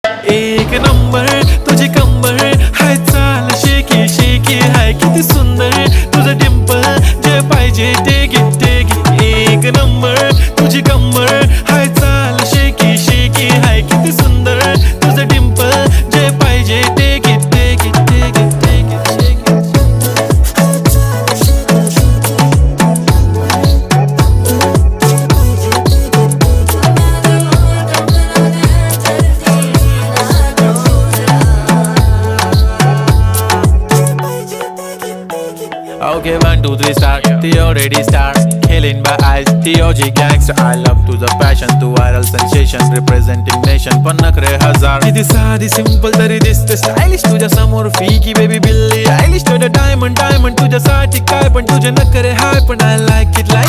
एक नंबर तुझी कंबर हाय, चाल शेकी शेकी हाय, किती सुंदर तुझं डिंपल, जे पाहिजे ते घे ते घे. एक नंबर तुझी कंबर हाय, चाल शेकी शेकी हाय, किती सुंदर तुझं डिंपल, जे पाहिजे ते घे ते घे ते घे ते घे. Okay, 1, 2, 3 start. The already start. Killing by eyes. The OG gangster. I love to the passion, to viral sensation, representing nation. पन्नकरे हजार. किती साधी simple तरी दिसते stylish तुझ्या समोर फीकी baby बिल्ली. Stylish to the diamond तुझ्यासाठी काय पण तुझे नखरे हाय पण I like it like